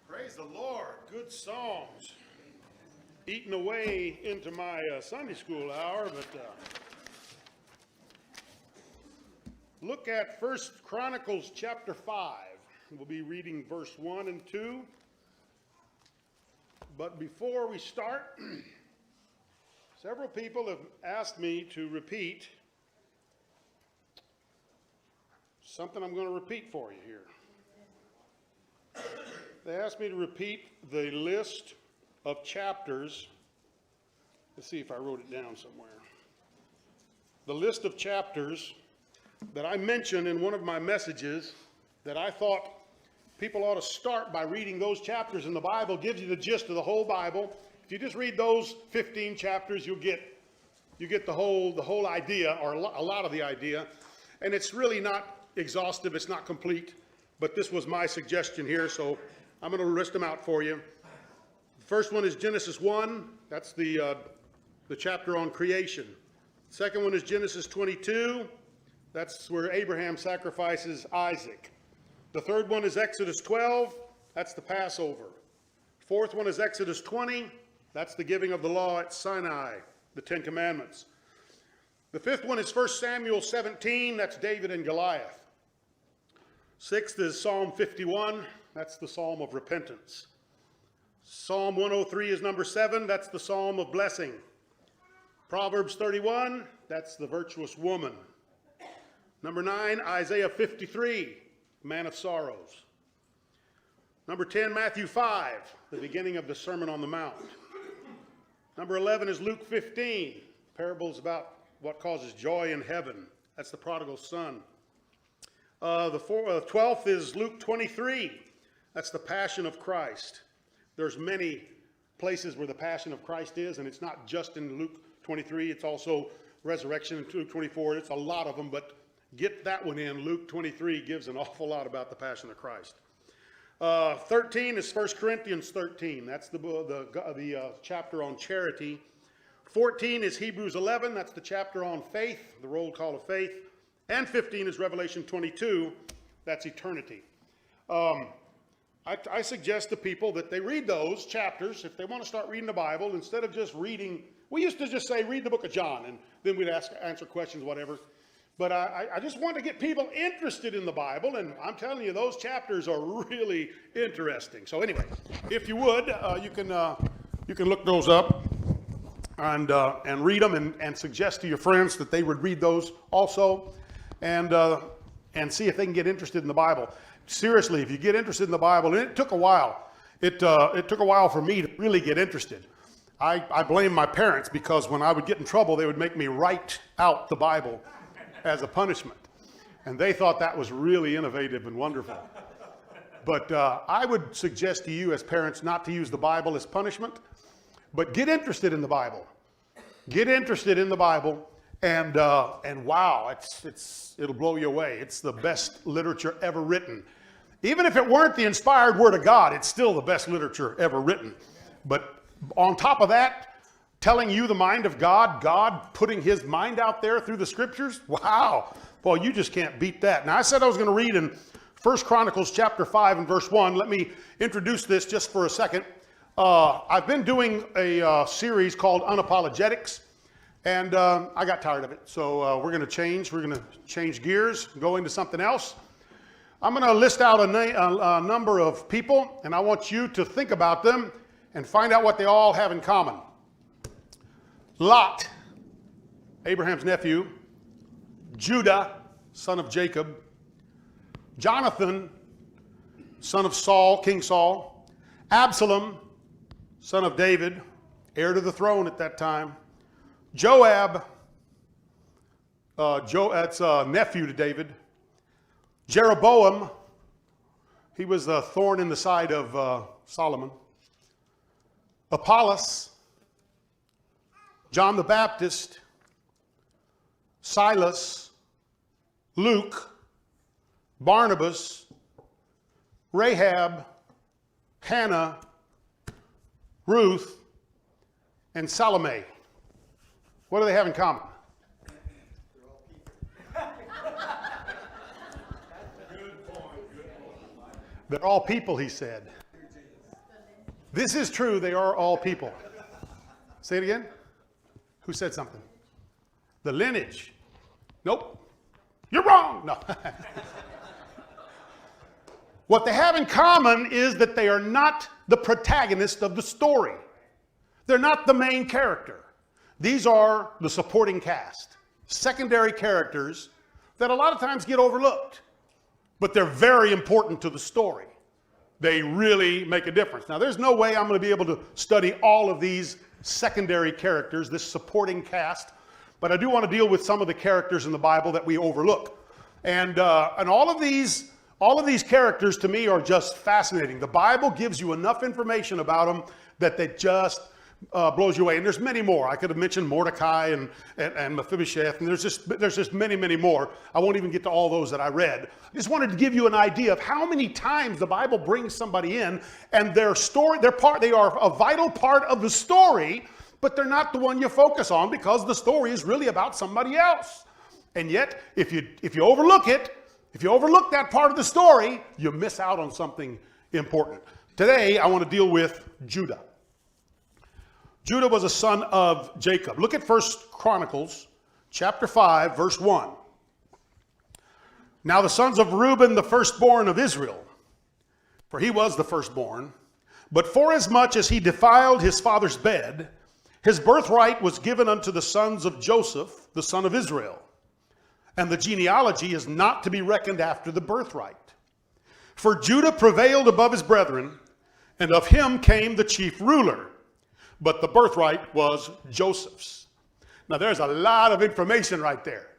Praise the Lord. Good songs. Eating away into my Sunday school hour, but look at 1 Chronicles chapter 5. We'll be reading verse 1 and 2. But before we start, several people have asked me to repeat something I'm going to repeat for you here. They asked me to repeat the list of chapters. Let's see if I wrote it down somewhere. The list of chapters that I mentioned in one of my messages that I thought people ought to start by reading those chapters in the Bible. Gives you the gist of the whole Bible. If you just read those 15 chapters, you get the whole idea, or a lot of the idea. And it's really not exhaustive, it's not complete, but this was my suggestion here, so I'm going to list them out for you. The first one is Genesis 1. That's the chapter on creation. The second one is Genesis 22. That's where Abraham sacrifices Isaac. The third one is Exodus 12. That's the Passover. Fourth one is Exodus 20. That's the giving of the law at Sinai, the Ten Commandments. The fifth one is 1 Samuel 17. That's David and Goliath. Sixth is Psalm 51. That's the Psalm of repentance. Psalm 103 is number 7. That's the Psalm of blessing. Proverbs 31. That's the virtuous woman. Number 9, Isaiah 53. Man of sorrows. Number 10, Matthew 5, the beginning of the Sermon on the Mount. Number 11 is Luke 15, parables about what causes joy in heaven. That's the prodigal son. The 12th is Luke 23. That's the Passion of Christ. There's many places where the Passion of Christ is, and it's not just in Luke 23. It's also resurrection in Luke 24. It's a lot of them, but get that one in. Luke 23 gives an awful lot about the Passion of Christ. 13 is 1 Corinthians 13. That's the chapter on charity. 14 is Hebrews 11. That's the chapter on faith, the roll call of faith. And 15 is Revelation 22. That's eternity. I suggest to people that they read those chapters if they want to start reading the Bible instead of just reading. We used to just say, read the book of John, and then we'd answer questions, whatever. But I just want to get people interested in the Bible, and I'm telling you, those chapters are really interesting. So anyway, if you would, you can look those up and read them, and suggest to your friends that they would read those also, and see if they can get interested in the Bible. Seriously, if you get interested in the Bible, and it took a while. It took a while for me to really get interested. I blame my parents, because when I would get in trouble, they would make me write out the Bible as a punishment. And they thought that was really innovative and wonderful. But I would suggest to you as parents not to use the Bible as punishment, but get interested in the Bible. Get interested in the Bible, and wow, it'll blow you away. It's the best literature ever written. Even if it weren't the inspired Word of God, it's still the best literature ever written. But on top of that, telling you the mind of God, God putting his mind out there through the scriptures. Wow. Well, you just can't beat that. Now, I said I was going to read in 1 Chronicles chapter 5 and verse 1. Let me introduce this just for a second. I've been doing a series called Unapologetics, and I got tired of it. So we're going to change. We're going to change gears, go into something else. I'm going to list out a number of people, and I want you to think about them and find out what they all have in common. Lot, Abraham's nephew. Judah, son of Jacob. Jonathan, son of Saul, King Saul. Absalom, son of David, heir to the throne at that time. Joab, that's nephew to David. Jeroboam, he was a thorn in the side of Solomon. Apollos, John the Baptist, Silas, Luke, Barnabas, Rahab, Hannah, Ruth, and Salome. What do they have in common? They're all people, he said. This is true. They are all people. Say it again. Who said something? The lineage. Nope. You're wrong. No. What they have in common is that they are not the protagonist of the story. They're not the main character. These are the supporting cast, secondary characters that a lot of times get overlooked, but they're very important to the story. They really make a difference. Now, there's no way I'm going to be able to study all of these secondary characters, this supporting cast, but I do want to deal with some of the characters in the Bible that we overlook. And all of these characters to me are just fascinating. The Bible gives you enough information about them that they just blows you away. And there's many more. I could have mentioned Mordecai and Mephibosheth, and there's just many, many more. I won't even get to all those that I read. I just wanted to give you an idea of how many times the Bible brings somebody in, and their story, they are a vital part of the story, but they're not the one you focus on because the story is really about somebody else. And yet, if you overlook it, if you overlook that part of the story, you miss out on something important. Today, I want to deal with Judah. Judah was a son of Jacob. Look at 1 Chronicles chapter 5, verse 1. Now the sons of Reuben, the firstborn of Israel, for he was the firstborn, but forasmuch as he defiled his father's bed, his birthright was given unto the sons of Joseph, the son of Israel. And the genealogy is not to be reckoned after the birthright. For Judah prevailed above his brethren, and of him came the chief ruler. But the birthright was Joseph's. Now there's a lot of information right there.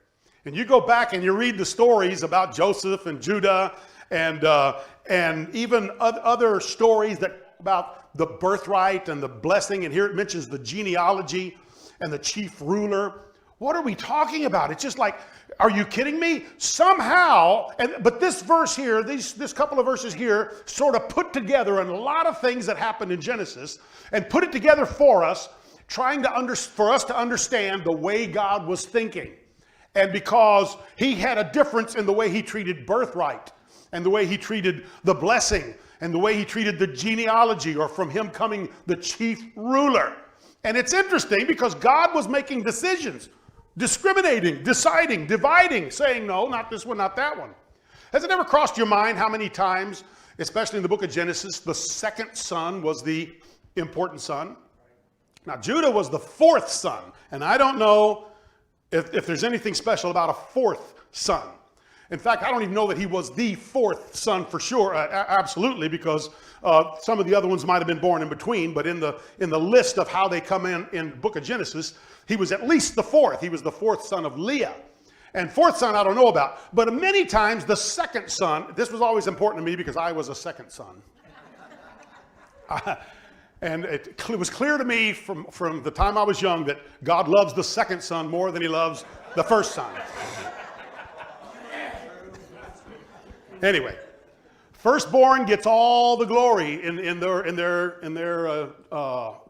And you go back and you read the stories about Joseph and Judah and even other stories that about the birthright and the blessing. And here it mentions the genealogy and the chief ruler. What are we talking about? It's just like, are you kidding me? Somehow, but this verse here, this couple of verses here, sort of put together a lot of things that happened in Genesis and put it together for us, for us to understand the way God was thinking. And because he had a difference in the way he treated birthright and the way he treated the blessing and the way he treated the genealogy, or from him coming the chief ruler. And it's interesting because God was making decisions, discriminating, deciding, dividing, saying, no, not this one, not that one. Has it ever crossed your mind how many times, especially in the book of Genesis, the second son was the important son? Now, Judah was the fourth son, and I don't know if there's anything special about a fourth son. In fact, I don't even know that he was the fourth son for sure, absolutely, because some of the other ones might have been born in between, but in the list of how they come in the book of Genesis, he was at least the fourth. He was the fourth son of Leah. And fourth son I don't know about, but many times the second son, this was always important to me because I was a second son. And it was clear to me from the time I was young that God loves the second son more than he loves the first son. Anyway, firstborn gets all the glory in their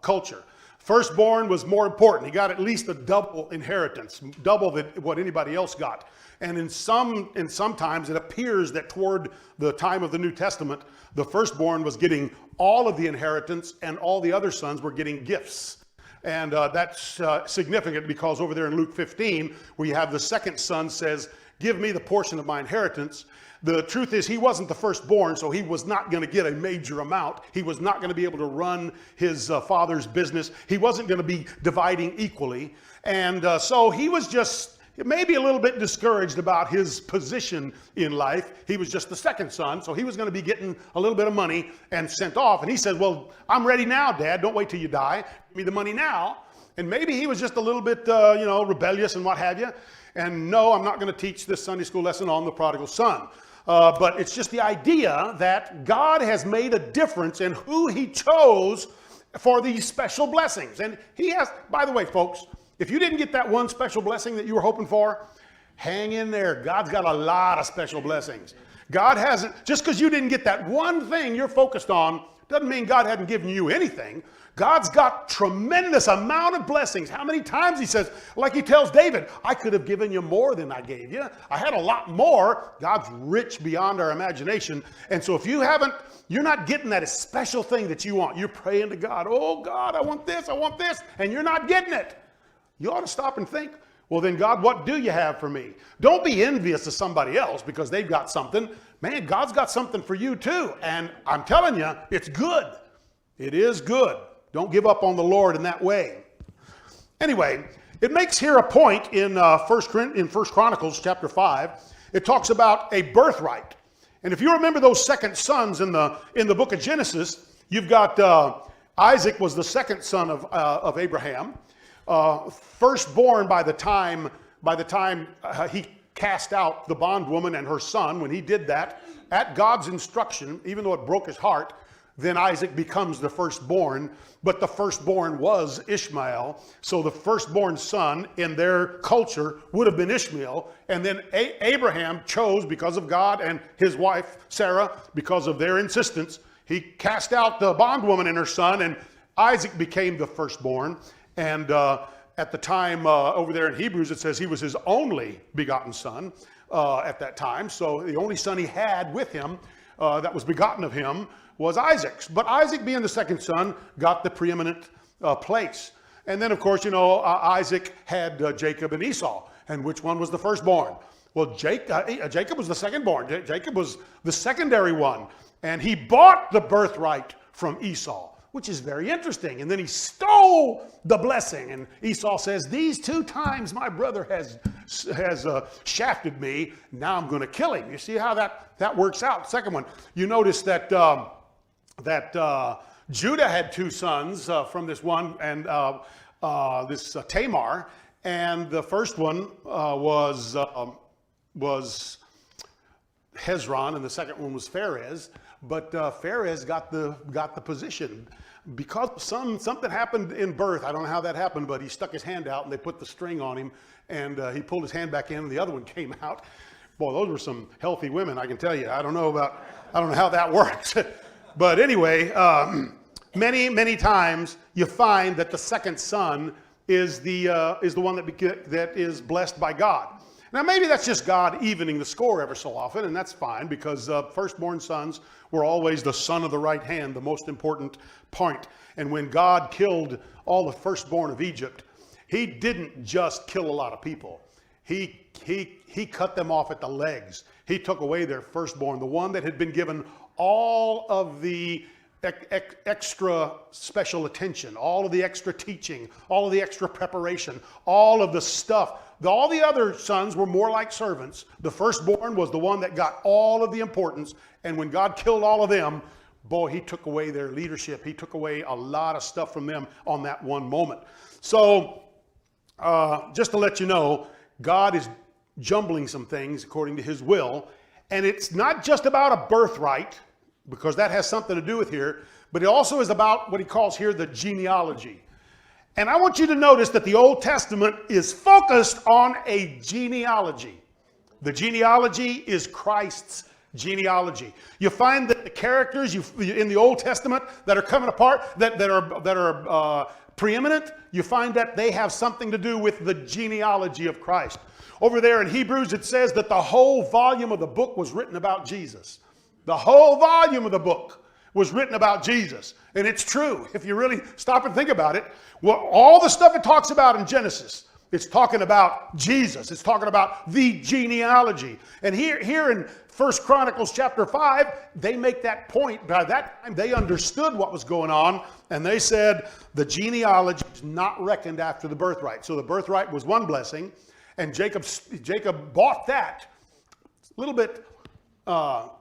culture. Firstborn was more important. He got at least a double inheritance, double what anybody else got. And in sometimes it appears that toward the time of the New Testament, the firstborn was getting all of the inheritance and all the other sons were getting gifts. And that's significant because over there in Luke 15, where you have the second son says, give me the portion of my inheritance. The truth is he wasn't the firstborn, so he was not going to get a major amount. He was not going to be able to run his father's business. He wasn't going to be dividing equally. And so he was just maybe a little bit discouraged about his position in life. He was just the second son, so he was going to be getting a little bit of money and sent off. And he said, well, I'm ready now, Dad. Don't wait till you die. Give me the money now. And maybe he was just a little bit, rebellious and what have you. And no, I'm not going to teach this Sunday school lesson on the prodigal son. But it's just the idea that God has made a difference in who he chose for these special blessings. And he has, by the way, folks, if you didn't get that one special blessing that you were hoping for, Hang in there. God's got a lot of special blessings. God hasn't, just because you didn't get that one thing you're focused on, doesn't mean God hadn't given you anything. God's got tremendous amount of blessings. How many times he says, like he tells David, I could have given you more than I gave you. I had a lot more. God's rich beyond our imagination. And so if you haven't, you're not getting that special thing that you want. You're praying to God, oh God, I want this, and you're not getting it. You ought to stop and think, well then God, what do you have for me? Don't be envious of somebody else because they've got something. Man, God's got something for you too. And I'm telling you, it's good. It is good. Don't give up on the Lord in that way. Anyway, it makes here a point in 1 Chronicles chapter 5. It talks about a birthright. And if you remember those second sons in the book of Genesis, you've got Isaac was the second son of Abraham. Firstborn by the time he cast out the bondwoman and her son. When he did that, at God's instruction, even though it broke his heart, then Isaac becomes the firstborn. But the firstborn was Ishmael. So the firstborn son in their culture would have been Ishmael. And then Abraham chose, because of God and his wife Sarah, because of their insistence, he cast out the bondwoman and her son, and Isaac became the firstborn. And at the time over there in Hebrews, it says he was his only begotten son at that time. So the only son he had with him that was begotten of him was Isaac's. But Isaac, being the second son, got the preeminent place. And then, of course, you know, Isaac had Jacob and Esau. And which one was the firstborn? Well, Jacob was the secondborn. Jacob was the secondary one. And he bought the birthright from Esau, which is very interesting. And then he stole the blessing. And Esau says, these 2 times my brother has shafted me. Now I'm going to kill him. You see how that works out. Second one, you notice that Judah had 2 sons from this one, and this Tamar. And the first one was Hezron, and the second one was Pharez. But Pharez got the position because something happened in birth. I don't know how that happened, but he stuck his hand out and they put the string on him, and he pulled his hand back in and the other one came out. Boy, those were some healthy women, I can tell you. I don't know how that works. But anyway, many times you find that the second son is the one that is blessed by God. Now, maybe that's just God evening the score ever so often, and that's fine, because firstborn sons were always the son of the right hand, the most important point. And when God killed all the firstborn of Egypt, he didn't just kill a lot of people. He cut them off at the legs. He took away their firstborn, the one that had been given all of the extra special attention, all of the extra teaching, all of the extra preparation, all of the stuff. All the other sons were more like servants. The firstborn was the one that got all of the importance. And when God killed all of them, boy, he took away their leadership. He took away a lot of stuff from them on that one moment. So just to let you know, God is jumbling some things according to his will. And it's not just about a birthright, because that has something to do with here, but it also is about what he calls here the genealogy. And I want you to notice that the Old Testament is focused on a genealogy. The genealogy is Christ's genealogy. You find that the characters in the Old Testament that are coming apart, that are preeminent, you find that they have something to do with the genealogy of Christ. Over there in Hebrews, it says that the whole volume of the book was written about Jesus. The whole volume of the book was written about Jesus. And it's true. If you really stop and think about it, well, all the stuff it talks about in Genesis, it's talking about Jesus. It's talking about the genealogy. And here in 1 Chronicles chapter 5, they make that point. By that time, they understood what was going on, and they said the genealogy is not reckoned after the birthright. So the birthright was one blessing, and Jacob bought that. A little bit, what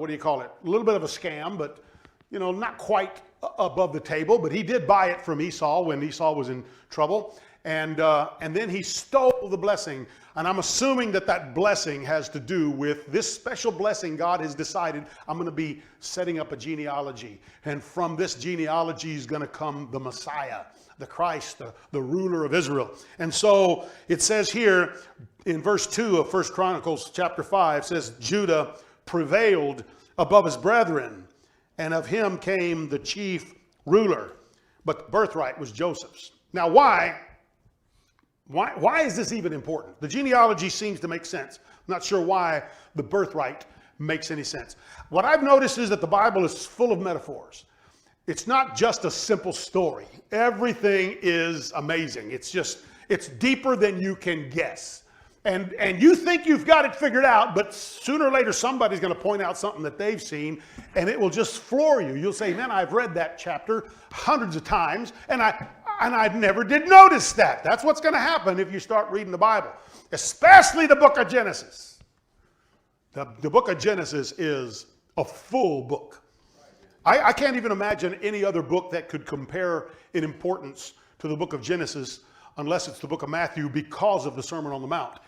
do you call it? A little bit of a scam, but not quite above the table. But he did buy it from Esau when Esau was in trouble, and then he stole the blessing. And I'm assuming that blessing has to do with this special blessing. God has decided, I'm going to be setting up a genealogy, and from this genealogy is going to come the Messiah. the Christ, the ruler of Israel. And so it says here in verse 2 of 1 Chronicles chapter 5, says, Judah prevailed above his brethren, and of him came the chief ruler. But the birthright was Joseph's. Now why is this even important? The genealogy seems to make sense. I'm not sure why the birthright makes any sense. What I've noticed is that the Bible is full of metaphors. It's not just a simple story. Everything is amazing. It's deeper than you can guess. And you think you've got it figured out, but sooner or later somebody's going to point out something that they've seen, and it will just floor you. You'll say, man, I've read that chapter hundreds of times, and I never did notice that. That's what's going to happen if you start reading the Bible, especially the book of Genesis. The book of Genesis is a full book. I can't even imagine any other book that could compare in importance to the book of Genesis unless it's the book of Matthew because of the Sermon on the Mount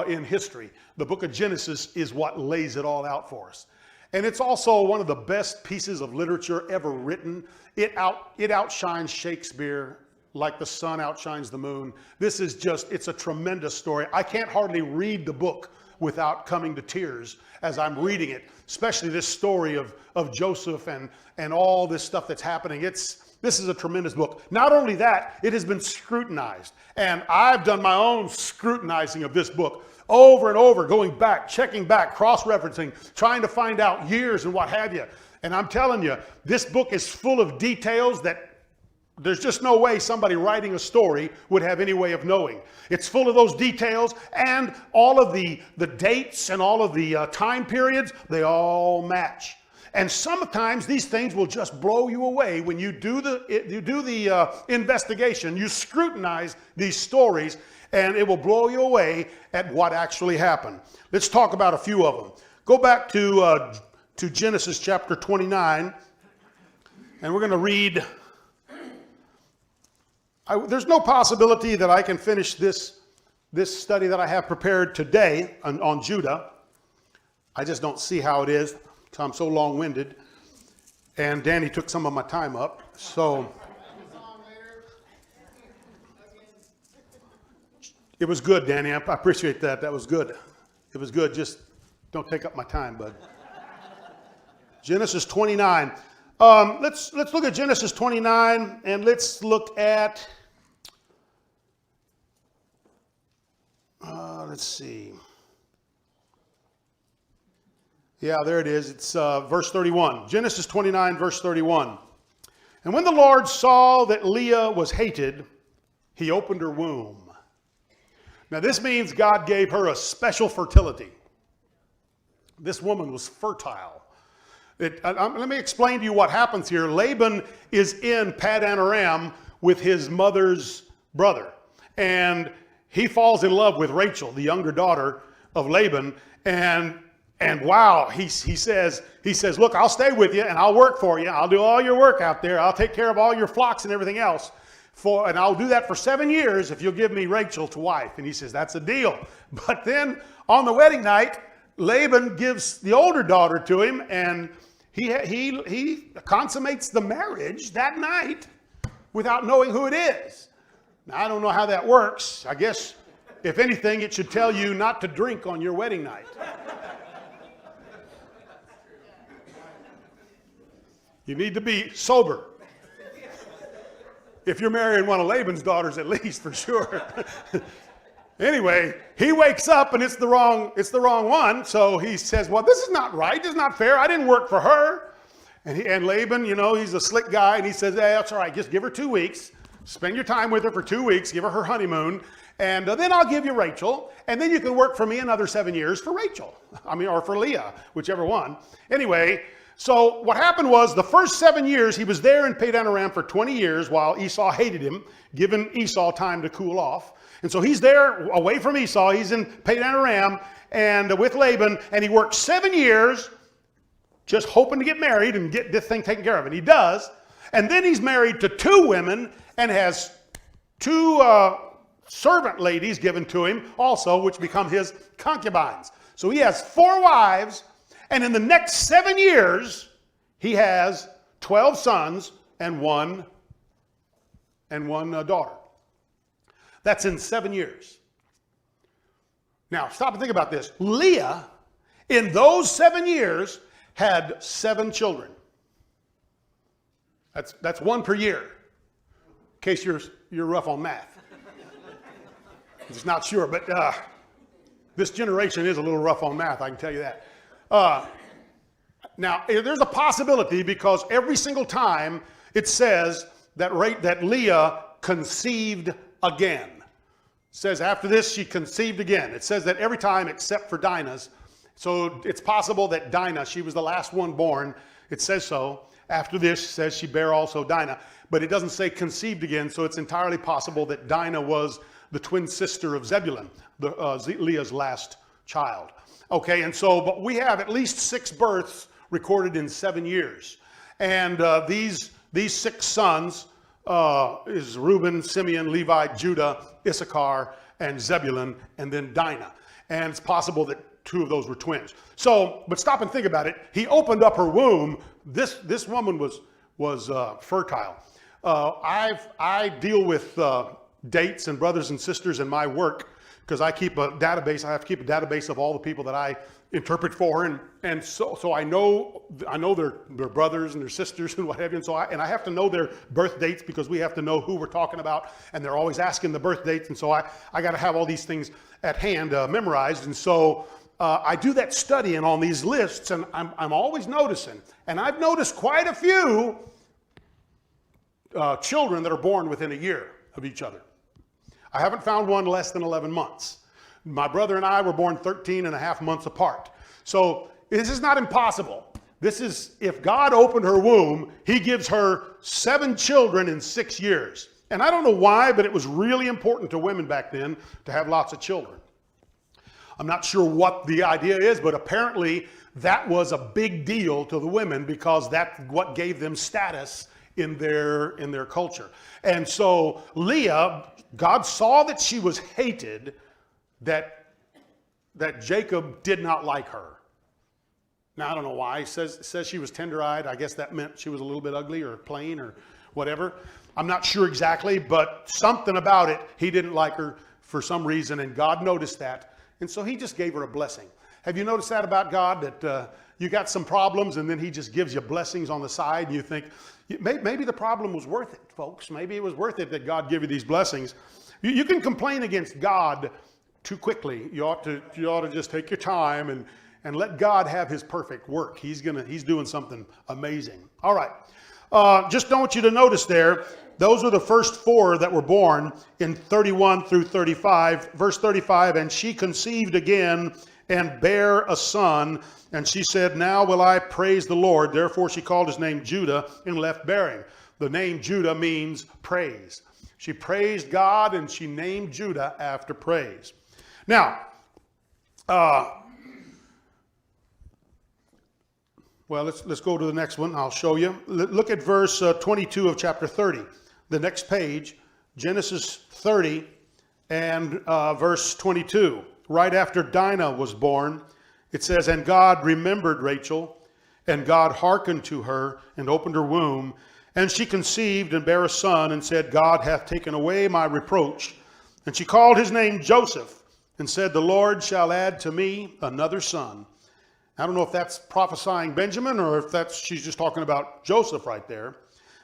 in history. The book of Genesis is what lays it all out for us. And it's also one of the best pieces of literature ever written. It outshines Shakespeare like the sun outshines the moon. This is it's a tremendous story. I can't hardly read the book without coming to tears as I'm reading it, especially this story of Joseph and all this stuff that's happening. This is a tremendous book. Not only that, it has been scrutinized. And I've done my own scrutinizing of this book over and over, going back, checking back, cross-referencing, trying to find out years and what have you. And I'm telling you, this book is full of details that there's just no way somebody writing a story would have any way of knowing. It's full of those details, and all of the dates and all of the time periods, they all match. And sometimes these things will just blow you away when you do the investigation. You scrutinize these stories, and it will blow you away at what actually happened. Let's talk about a few of them. Go back to Genesis chapter 29, and we're going to read. There's no possibility that I can finish this study that I have prepared today on Judah. I just don't see how it is. So I'm so long-winded. And Danny took some of my time up. So it was good, Danny. I appreciate that. That was good. It was good. Just don't take up my time, bud. Genesis 29. Let's look at Genesis 29, and let's look at, let's see. Yeah, there it is. It's verse 31. Genesis 29, verse 31. And when the Lord saw that Leah was hated, he opened her womb. Now this means God gave her a special fertility. This woman was fertile. Let me explain to you what happens here. Laban is in Padan Aram with his mother's brother. And he falls in love with Rachel, the younger daughter of Laban. And wow, he says, look, I'll stay with you and I'll work for you. I'll do all your work out there. I'll take care of all your flocks and everything else. And I'll do that for 7 years if you'll give me Rachel to wife. And he says, that's a deal. But then on the wedding night, Laban gives the older daughter to him, and he consummates the marriage that night without knowing who it is. Now, I don't know how that works. I guess, if anything, it should tell you not to drink on your wedding night. You need to be sober. If you're marrying one of Laban's daughters, at least, for sure. Anyway, he wakes up and it's the wrong one. So he says, well, this is not right. This is not fair. I didn't work for her. And Laban, he's a slick guy. And he says, hey, that's all right. Just give her 2 weeks. Spend your time with her for 2 weeks. Give her her honeymoon. And then I'll give you Rachel. And then you can work for me another 7 years for Rachel. Or for Leah, whichever one. Anyway, so what happened was the first 7 years, he was there in Padan Aram for 20 years while Esau hated him, giving Esau time to cool off. And so he's there away from Esau. He's in Padan Aram and with Laban, and he works 7 years just hoping to get married and get this thing taken care of. And he does. And then he's married to 2 women and has 2 servant ladies given to him also, which become his concubines. So he has 4 wives, and in the next 7 years, he has 12 sons and 1 and one daughter. That's in 7 years. Now, stop and think about this. Leah, in those 7 years, had 7 children. That's one per year, in case you're rough on math. Just not sure, but this generation is a little rough on math, I can tell you that. Now, there's a possibility because every single time it says that Leah conceived again. It says after this she conceived again. It says that every time except for Dinah's. So it's possible that Dinah, she was the last one born. It says so. After this, it says she bare also Dinah. But it doesn't say conceived again, so it's entirely possible that Dinah was the twin sister of Zebulun, Leah's last child. Okay, and so, but we have at least 6 births recorded in 7 years. And these 6 sons is Reuben, Simeon, Levi, Judah, Issachar, and Zebulun, and then Dinah. And it's possible that 2 of those were twins. So, but stop and think about it. He opened up her womb. This woman was fertile. I deal with dates and brothers and sisters in my work because I keep a database. I have to keep a database of all the people that I interpret for, and so I know their brothers and their sisters and what have you, and I have to know their birth dates because we have to know who we're talking about, and they're always asking the birth dates, and so I got to have all these things at hand memorized, and so I do that studying on these lists, and I'm always noticing, and I've noticed quite a few children that are born within a year of each other. I haven't found one less than 11 months. My brother and I were born 13 and a half months apart. So this is not impossible. This is, if God opened her womb, he gives her 7 children in 6 years. And I don't know why, but it was really important to women back then to have lots of children. I'm not sure what the idea is, but apparently that was a big deal to the women because that's what gave them status in their culture. And so Leah, God saw that she was hated, that Jacob did not like her. Now, I don't know why. He says she was tender-eyed. I guess that meant she was a little bit ugly or plain or whatever. I'm not sure exactly, but something about it, he didn't like her for some reason, and God noticed that. And so he just gave her a blessing. Have you noticed that about God, that you got some problems and then he just gives you blessings on the side, and you think, maybe the problem was worth it, folks. Maybe it was worth it that God give you these blessings. You can complain against God too quickly. You ought to just take your time and let God have his perfect work. He's doing something amazing. All right. Just want you to notice there, those are the first 4 that were born in 31 through 35. Verse 35, and she conceived again and bare a son, and she said, now will I praise the Lord. Therefore she called his name Judah and left bearing. The name Judah means praise. She praised God and she named Judah after praise. Now, well, let's go to the next one. I'll show you. Look at verse 22 of chapter 30. The next page, Genesis 30 and verse 22. Right after Dinah was born, it says, and God remembered Rachel, and God hearkened to her and opened her womb. And she conceived and bare a son, and said, God hath taken away my reproach. And she called his name Joseph, and said, the Lord shall add to me another son. I don't know if that's prophesying Benjamin or if she's just talking about Joseph right there.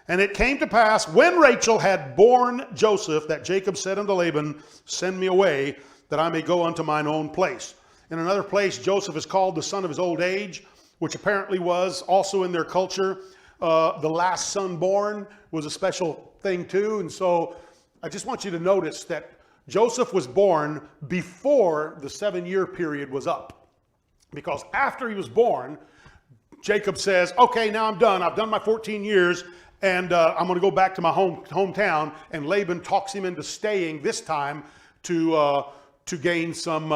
And it came to pass, when Rachel had borne Joseph, that Jacob said unto Laban, send me away, that I may go unto mine own place. In another place, Joseph is called the son of his old age, which apparently was also in their culture. The last son born was a special thing too. And so I just want you to notice that Joseph was born before the 7-year period was up. Because after he was born, Jacob says, okay, now I'm done. I've done my 14 years, and I'm going to go back to my hometown. And Laban talks him into staying this time to gain some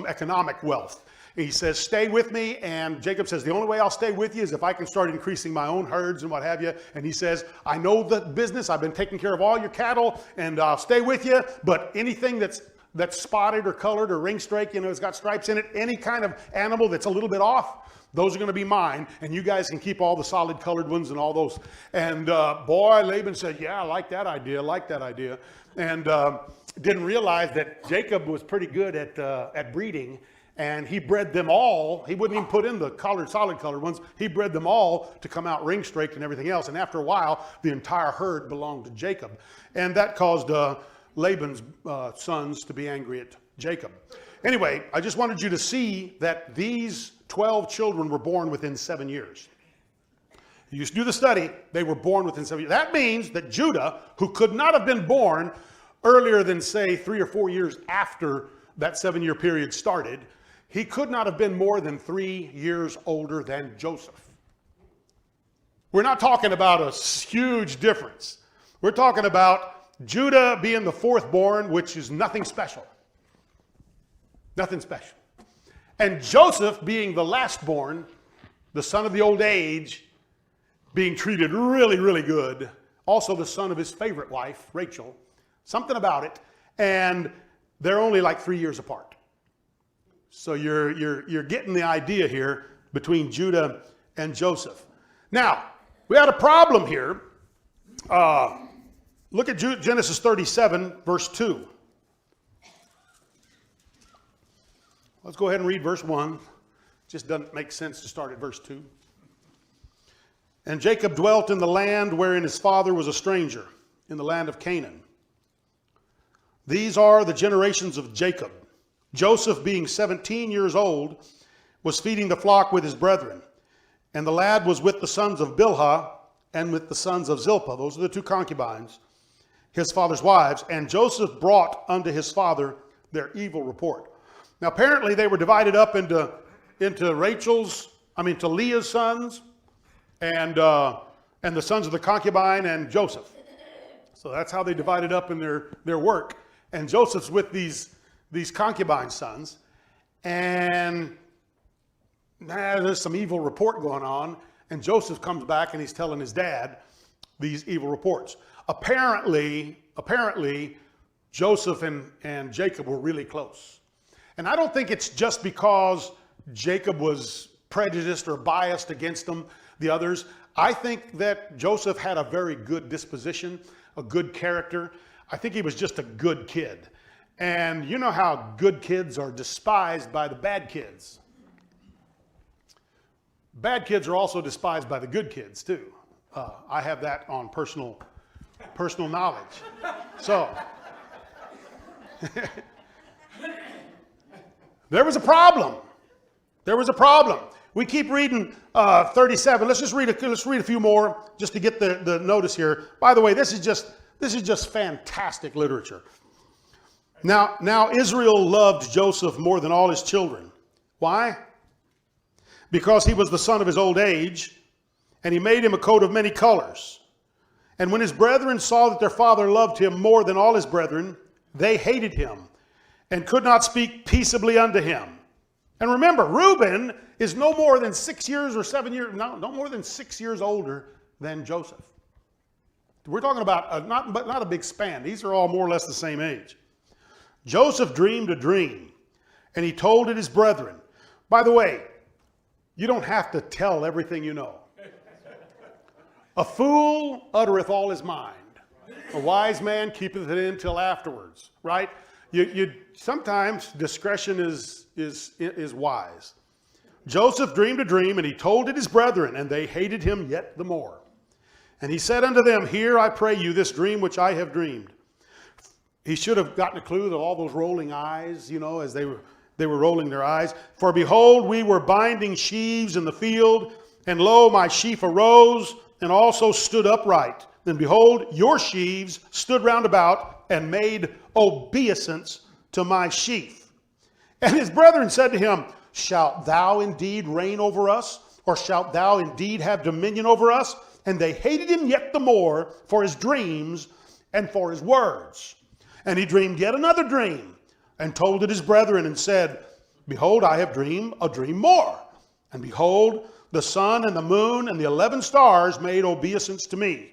economic wealth. He says, stay with me. And Jacob says, the only way I'll stay with you is if I can start increasing my own herds and what have you. And he says, I know the business. I've been taking care of all your cattle, and I'll stay with you. But anything that's that's spotted or colored or ring streak, it's got stripes in it, any kind of animal that's a little bit off, those are going to be mine, and you guys can keep all the solid colored ones and all those. And boy, Laban said, yeah, I like that idea. And didn't realize that Jacob was pretty good at breeding, and he bred them all. He wouldn't even put in the solid colored ones. He bred them all to come out ring streaked and everything else. And after a while, the entire herd belonged to Jacob. And that caused Laban's sons to be angry at Jacob. Anyway, I just wanted you to see that these 12 children were born within 7 years. You do the study, they were born within 7 years. That means that Judah, who could not have been born earlier than, say, 3 or 4 years after that 7-year period started, he could not have been more than 3 years older than Joseph. We're not talking about a huge difference. We're talking about Judah being the fourth born, which is nothing special. Nothing special. And Joseph being the last born, the son of the old age, being treated really, really good. Also the son of his favorite wife, Rachel. Something about it. And they're only like 3 years apart. So you're getting the idea here between Judah and Joseph. Now, we had a problem here. Look at Genesis 37, verse 2. Let's go ahead and read verse 1. Just doesn't make sense to start at verse 2. And Jacob dwelt in the land wherein his father was a stranger, in the land of Canaan. These are the generations of Jacob. Joseph, being 17 years old, was feeding the flock with his brethren. And the lad was with the sons of Bilhah and with the sons of Zilpah. Those are the two concubines, his father's wives. And Joseph brought unto his father their evil report. Now, apparently they were divided up into to Leah's sons and the sons of the concubine and Joseph. So that's how they divided up in their work. And Joseph's with these concubine sons. And there's some evil report going on. And Joseph comes back and he's telling his dad these evil reports. Apparently, Joseph and Jacob were really close. And I don't think it's just because Jacob was prejudiced or biased against the others. I think that Joseph had a very good disposition, a good character. I think he was just a good kid. And you know how good kids are despised by the bad kids. Bad kids are also despised by the good kids too. I have that on personal knowledge. So there was a problem. We keep reading 37. Let's read a few more just to get the notice here. By the way, this is just fantastic literature. Now Israel loved Joseph more than all his children. Why? Because he was the son of his old age, and he made him a coat of many colors. And when his brethren saw that their father loved him more than all his brethren, they hated him and could not speak peaceably unto him. And remember, Reuben is no more than 6 years or 7 years, no more than 6 years older than Joseph. We're talking about not a big span. These are all more or less the same age. Joseph dreamed a dream, and he told it his brethren. By the way, you don't have to tell everything you know. A fool uttereth all his mind. A wise man keepeth it in till afterwards, right? You sometimes discretion is wise. Joseph dreamed a dream, and he told it his brethren, and they hated him yet the more. And he said unto them, Hear, I pray you, this dream which I have dreamed. He should have gotten a clue to all those rolling eyes, as they were rolling their eyes. For behold, we were binding sheaves in the field, and lo, my sheaf arose, and also stood upright. And behold, your sheaves stood round about, and made obeisance to my sheaf. And his brethren said to him, Shalt thou indeed reign over us? Or shalt thou indeed have dominion over us? And they hated him yet the more for his dreams and for his words. And he dreamed yet another dream, and told it his brethren, and said, Behold, I have dreamed a dream more. And behold, the sun and the moon and the 11 stars made obeisance to me.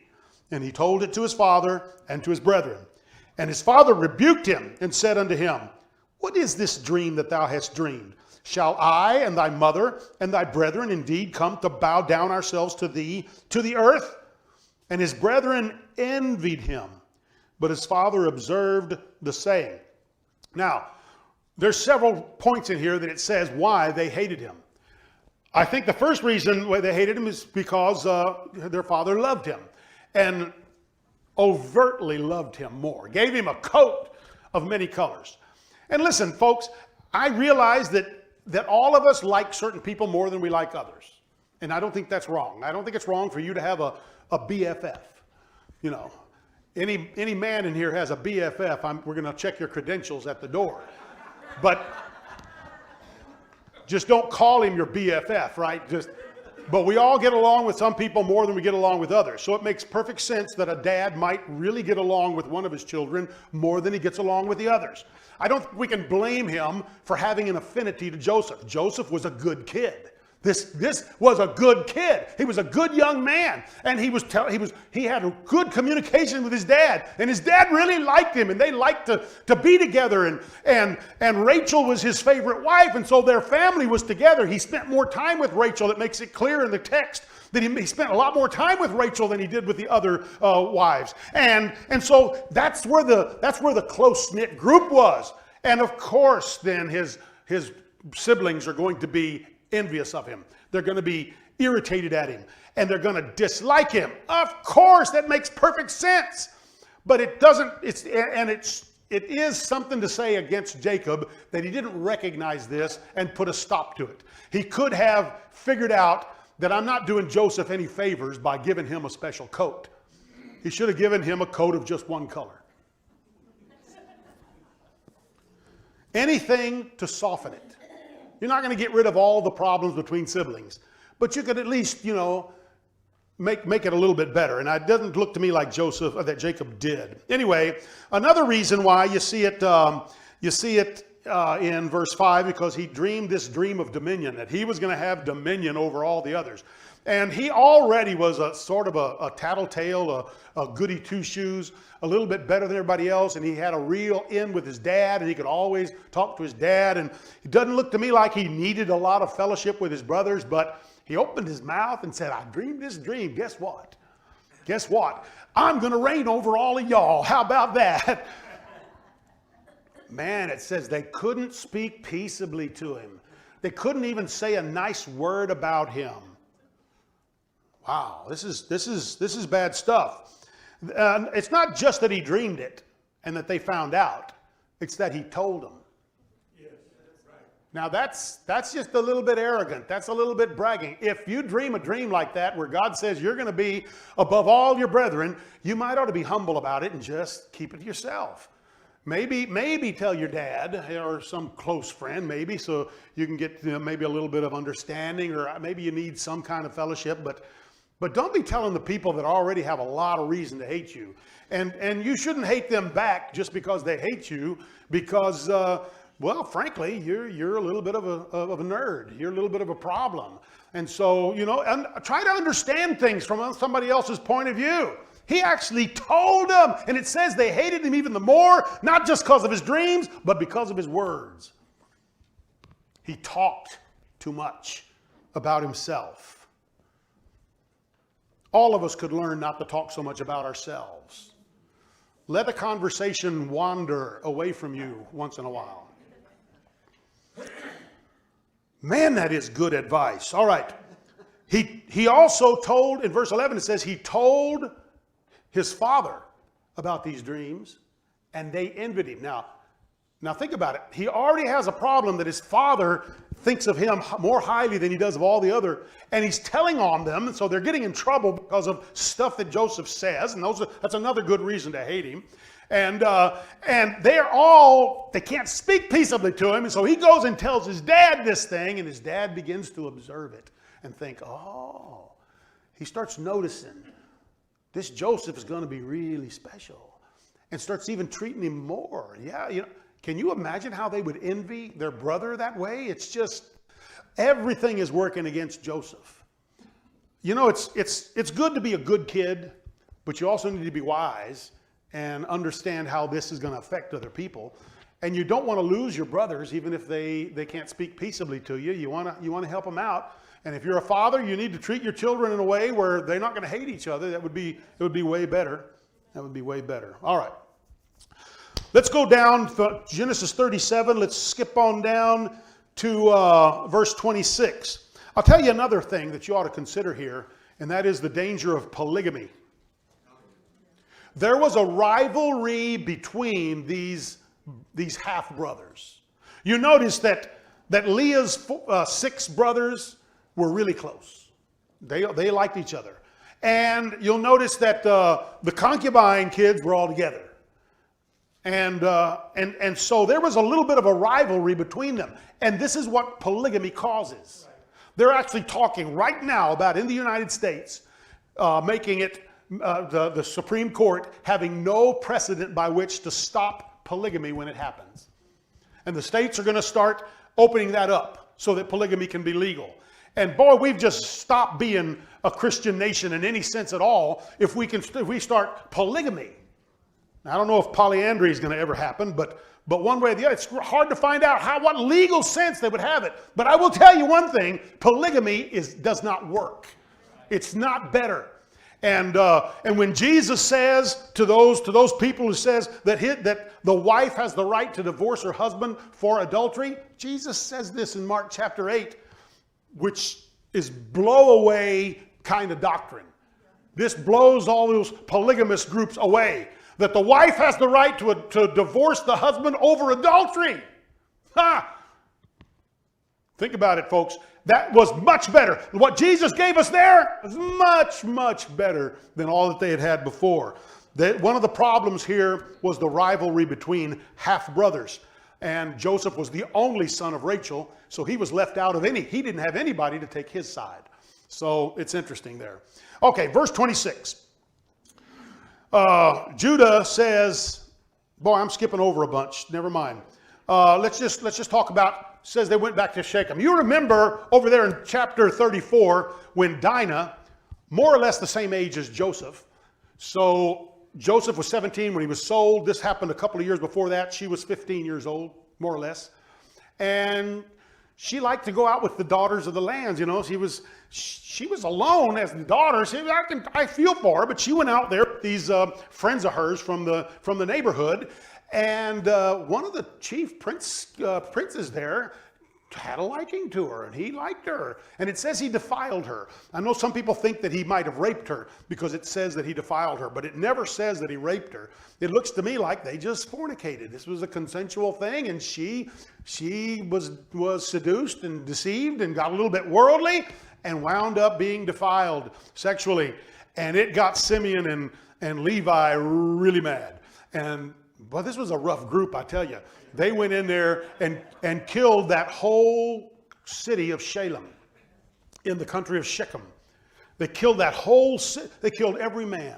And he told it to his father and to his brethren. And his father rebuked him and said unto him, What is this dream that thou hast dreamed? Shall I and thy mother and thy brethren indeed come to bow down ourselves to thee, to the earth? And his brethren envied him, but his father observed the saying. Now, there's several points in here that it says why they hated him. I think the first reason why they hated him is because their father loved him and overtly loved him more, gave him a coat of many colors. And listen, folks, I realize that all of us like certain people more than we like others. And I don't think that's wrong. I don't think it's wrong for you to have a BFF. You know, any man in here has a BFF, we're going to check your credentials at the door. But just don't call him your BFF, right? But we all get along with some people more than we get along with others. So it makes perfect sense that a dad might really get along with one of his children more than he gets along with the others. I don't think we can blame him for having an affinity to Joseph. Joseph was a good kid. This was a good kid. He was a good young man, and he had a good communication with his dad, and his dad really liked him, and they liked to be together, and Rachel was his favorite wife, and so their family was together. He spent more time with Rachel. It makes it clear in the text that he spent a lot more time with Rachel than he did with the other wives, and so that's where the close-knit group was. And of course, then his siblings are going to be envious of him. They're going to be irritated at him, and they're going to dislike him. Of course, that makes perfect sense. But it doesn't, it is something to say against Jacob that he didn't recognize this and put a stop to it. He could have figured out that I'm not doing Joseph any favors by giving him a special coat. He should have given him a coat of just one color. Anything to soften it. You're not going to get rid of all the problems between siblings, but you could at least, make it a little bit better. And it doesn't look to me like that Jacob did. Anyway, another reason why you see it in verse 5, because he dreamed this dream of dominion, that he was going to have dominion over all the others. And he already was a sort of a tattletale, a goody two-shoes, a little bit better than everybody else. And he had a real in with his dad, and he could always talk to his dad. And it doesn't look to me like he needed a lot of fellowship with his brothers, but he opened his mouth and said, I dreamed this dream. Guess what? Guess what? I'm going to reign over all of y'all. How about that? Man, it says they couldn't speak peaceably to him. They couldn't even say a nice word about him. Wow, this is bad stuff. It's not just that he dreamed it and that they found out. It's that he told them. Yes, that's right. Now that's just a little bit arrogant. That's a little bit bragging. If you dream a dream like that where God says you're going to be above all your brethren, you might ought to be humble about it and just keep it to yourself. Maybe tell your dad or some close friend, maybe, so you can get maybe a little bit of understanding, or maybe you need some kind of fellowship, but don't be telling the people that already have a lot of reason to hate you. And you shouldn't hate them back just because they hate you, because, well, frankly, you're a little bit of a nerd. You're a little bit of a problem. And so, and try to understand things from somebody else's point of view. He actually told them, and it says they hated him even the more, not just because of his dreams, but because of his words. He talked too much about himself. All of us could learn not to talk so much about ourselves. Let the conversation wander away from you once in a while. Man, that is good advice. All right. He also told, in verse 11, it says he told his father about these dreams, and they envied him. Now think about it. He already has a problem that his father thinks of him more highly than he does of all the other, and he's telling on them, so they're getting in trouble because of stuff that Joseph says, and that's another good reason to hate him. And they can't speak peaceably to him, and so he goes and tells his dad this thing, and his dad begins to observe it and think, oh, he starts noticing this Joseph is going to be really special, and starts even treating him more. Yeah, can you imagine how they would envy their brother that way? It's just, everything is working against Joseph. It's good to be a good kid, but you also need to be wise, and understand how this is going to affect other people. And you don't want to lose your brothers, even if they can't speak peaceably to you. You want to help them out. And if you're a father, you need to treat your children in a way where they're not going to hate each other. It would be way better. That would be way better. All right. Let's go down to Genesis 37. Let's skip on down to verse 26. I'll tell you another thing that you ought to consider here, and that is the danger of polygamy. There was a rivalry between these half-brothers. You notice that Leah's 6 brothers were really close. They liked each other. And you'll notice that the concubine kids were all together. And so there was a little bit of a rivalry between them. And this is what polygamy causes. They're actually talking right now about, in the United States, making it the Supreme Court having no precedent by which to stop polygamy when it happens. And the states are going to start opening that up so that polygamy can be legal. And boy, we've just stopped being a Christian nation in any sense at all if we start polygamy. Now, I don't know if polyandry is going to ever happen, but one way or the other, it's hard to find out what legal sense they would have it. But I will tell you one thing: polygamy does not work. It's not better. And when Jesus says to those people who says that the wife has the right to divorce her husband for adultery, Jesus says this in Mark chapter 8, which is blow away kind of doctrine. This blows all those polygamous groups away. That the wife has the right to divorce the husband over adultery. Ha! Think about it, folks. That was much better. What Jesus gave us there was much, much better than all that they had before. One of the problems here was the rivalry between half-brothers. And Joseph was the only son of Rachel, so he was left out of he didn't have anybody to take his side. So it's interesting there. Okay, verse 26. Judah says, boy, I'm skipping over a bunch. Never mind. Let's just talk about, says they went back to Shechem. You remember over there in chapter 34 when Dinah, more or less the same age as Joseph. So Joseph was 17 when he was sold. This happened a couple of years before that. She was 15 years old, more or less. And she liked to go out with the daughters of the lands. You know, she was alone as the daughter. I feel for her, but she went out there with these friends of hers from the neighborhood. And one of the chief princes there had a liking to her, and he liked her. And it says he defiled her. I know some people think that he might have raped her because it says that he defiled her, but it never says that he raped her. It looks to me like they just fornicated. This was a consensual thing, and she was seduced and deceived and got a little bit worldly and wound up being defiled sexually. And it got Simeon and Levi really mad. But this was a rough group, I tell you. They went in there and killed that whole city of Shalem in the country of Shechem. They killed that whole city. They killed every man.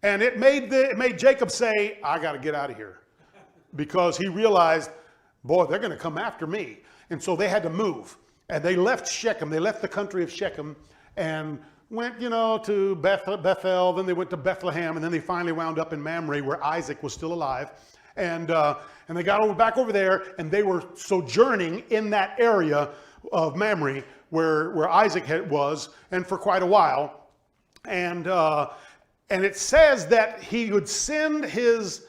And it made Jacob say, I got to get out of here. Because he realized, boy, they're going to come after me. And so they had to move. And they left Shechem. They left the country of Shechem and went, to Bethel. Then they went to Bethlehem. And then they finally wound up in Mamre where Isaac was still alive. And they got back over there, and they were sojourning in that area of Mamre where Isaac was, and for quite a while. And it says that he would send his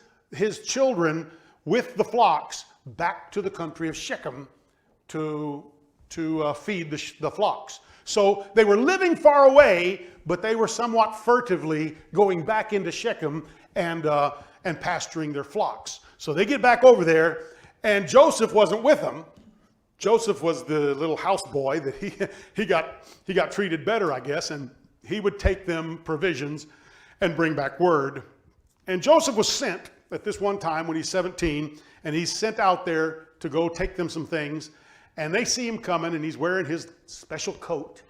children with the flocks back to the country of Shechem to feed the flocks. So they were living far away, but they were somewhat furtively going back into Shechem and pasturing their flocks. So they get back over there, and Joseph wasn't with them. Joseph was the little houseboy that he got treated better, I guess, and he would take them provisions and bring back word. And Joseph was sent at this one time when he's 17, and he's sent out there to go take them some things, and they see him coming, and he's wearing his special coat.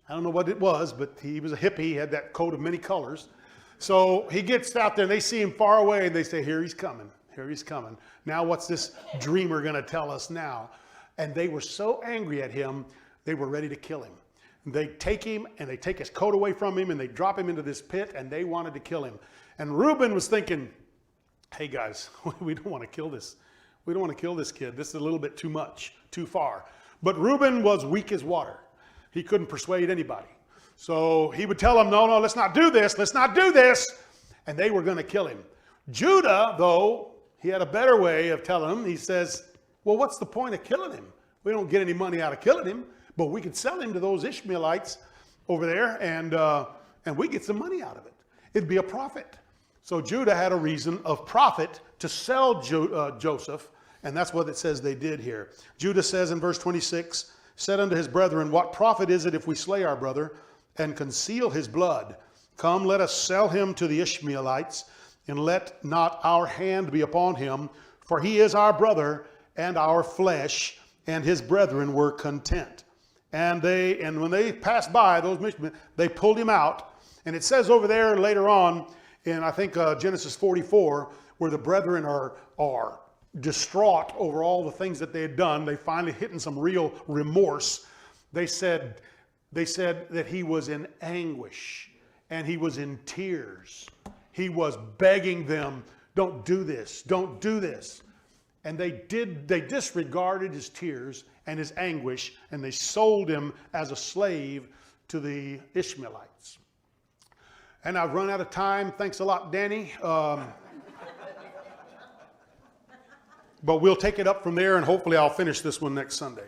I don't know what it was, but he was a hippie. He had that coat of many colors. So he gets out there, and they see him far away, and they say, here he's coming. Here he's coming. Now what's this dreamer going to tell us now? And they were so angry at him, they were ready to kill him. They take him and they take his coat away from him and they drop him into this pit, and they wanted to kill him. And Reuben was thinking, hey guys, we don't want to kill this. We don't want to kill this kid. This is a little bit too much, too far. But Reuben was weak as water. He couldn't persuade anybody. So he would tell them, no, let's not do this. Let's not do this. And they were going to kill him. Judah, though, he had a better way of telling them. He says, well, what's the point of killing him? We don't get any money out of killing him, but we could sell him to those Ishmaelites over there, and we get some money out of it. It'd be a profit. So Judah had a reason of profit to sell Joseph, and that's what it says they did here. Judah says in verse 26, said unto his brethren, what profit is it if we slay our brother and conceal his blood? Come, let us sell him to the Ishmaelites, and let not our hand be upon him, for he is our brother and our flesh. And his brethren were content. And when they passed by, those Ishmaelites, they pulled him out. And it says over there later on, in I think Genesis 44, where the brethren are distraught over all the things that they had done. They finally hitting some real remorse. They said that he was in anguish and he was in tears. He was begging them, don't do this, don't do this. And they disregarded his tears and his anguish, and they sold him as a slave to the Ishmaelites. And I've run out of time. Thanks a lot, Danny. But we'll take it up from there, and hopefully I'll finish this one next Sunday.